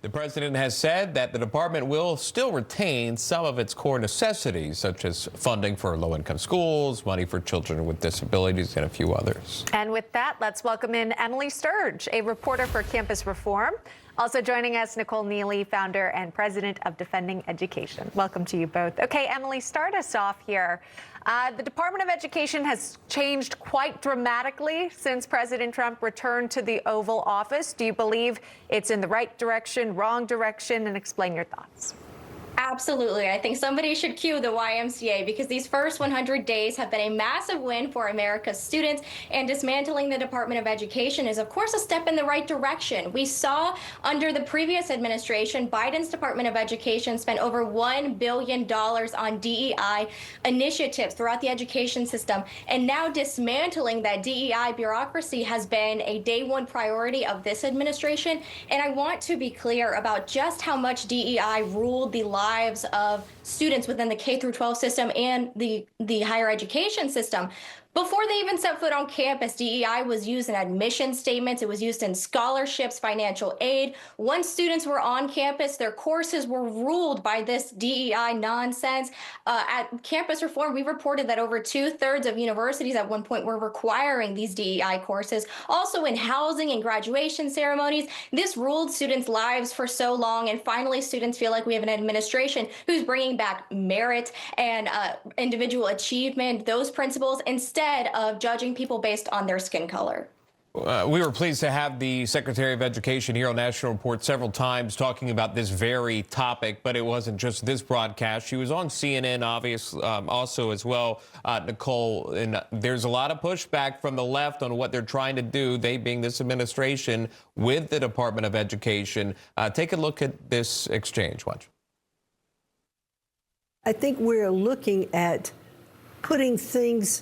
The president has said that the department will still retain some of its core necessities, such as funding for low-income schools, money for children with disabilities, and a few others. And with that, let's welcome in Emily Sturge, a reporter for Campus Reform. Also joining us, Nicole Neily, founder and president of Defending Education. Welcome to you both. Okay, Emily, start us off here. The Department of Education has changed quite dramatically since President Trump returned to the Oval Office. Do you believe it's in the right direction, wrong direction, and explain your thoughts? Absolutely. I think somebody should cue the YMCA because these first 100 days have been a massive win for America's students, and dismantling the Department of Education is, of course, a step in the right direction. We saw under the previous administration, Biden's Department of Education spent over $1 billion on DEI initiatives throughout the education system, and now dismantling that DEI bureaucracy has been a day one priority of this administration. And I want to be clear about just how much DEI ruled the lives of students within the K through 12 system and the higher education system. Before they even set foot on campus, DEI was used in admission statements. It was used in scholarships, financial aid. Once students were on campus, their courses were ruled by this DEI nonsense. At Campus Reform, we reported that over 2/3 of universities at one point were requiring these DEI courses. Also in housing and graduation ceremonies, this ruled students' lives for so long, and finally students feel like we have an administration who's bringing back merit and individual achievement, those principles, instead of judging people based on their skin color. We were pleased to have the Secretary of Education here on National Report several times talking about this very topic, but it wasn't just this broadcast. She was on CNN, obviously, also as well, Nicole, and there's a lot of pushback from the left on what they're trying to do, they being this administration, with the Department of Education. Take a look at this exchange. Watch. I think we're looking at putting things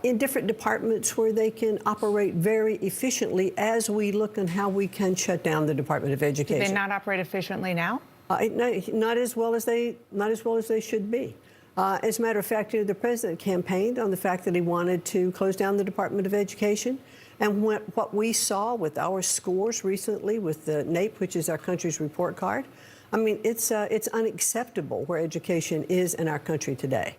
in different departments where they can operate very efficiently as we look at how we can shut down the Department of Education. Do they not operate efficiently now? Not as well as they should be. As a matter of fact, the president campaigned on the fact that he wanted to close down the Department of Education. And what we saw with our scores recently with the NAEP, which is our country's report card, I mean, it's unacceptable where education is in our country today.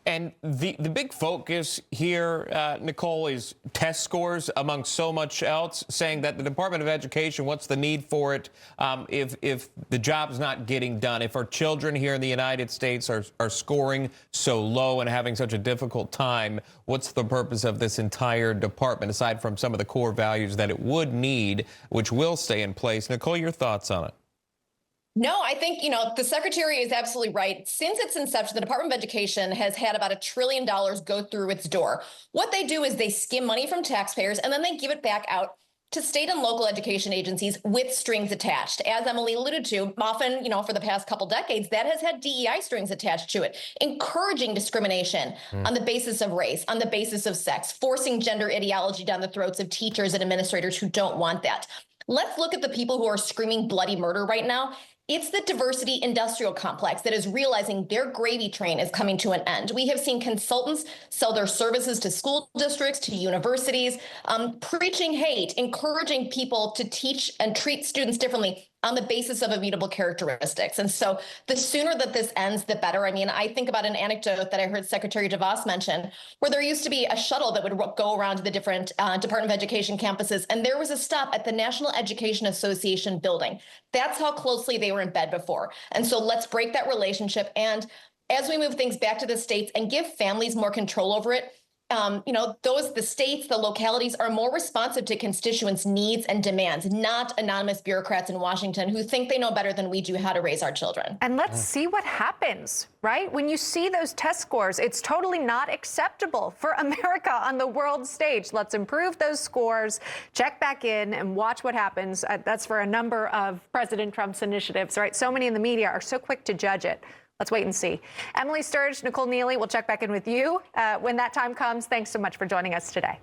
And the big focus here, Nicole, is test scores among so much else, saying that the Department of Education, what's the need for it if the job's not getting done? If our children here in the United States are scoring so low and having such a difficult time, what's the purpose of this entire department, aside from some of the core values that it would need, which will stay in place? Nicole, your thoughts on it? No, I think, the secretary is absolutely right. Since its inception, the Department of Education has had about $1 trillion go through its door. What they do is they skim money from taxpayers and then they give it back out to state and local education agencies with strings attached. As Emily alluded to, often, for the past couple decades, that has had DEI strings attached to it, encouraging discrimination on the basis of race, on the basis of sex, forcing gender ideology down the throats of teachers and administrators who don't want that. Let's look at the people who are screaming bloody murder right now. It's the diversity industrial complex that is realizing their gravy train is coming to an end. We have seen consultants sell their services to school districts, to universities, preaching hate, encouraging people to teach and treat students differently on the basis of immutable characteristics. And so the sooner that this ends, the better. I mean, I think about an anecdote that I heard Secretary DeVos mention, where there used to be a shuttle that would go around to the different Department of Education campuses, and there was a stop at the National Education Association building. That's how closely they were in bed before. And so let's break that relationship. And as we move things back to the states and give families more control over it, the states, the localities are more responsive to constituents' needs and demands, not anonymous bureaucrats in Washington who think they know better than we do how to raise our children. And let's see what happens, right? When you see those test scores, it's totally not acceptable for America on the world stage. Let's improve those scores, check back in, and watch what happens. That's for a number of President Trump's initiatives, right? So many in the media are so quick to judge it. Let's wait and see. Emily Sturge, Nicole Neily, we'll check back in with you when that time comes. Thanks so much for joining us today.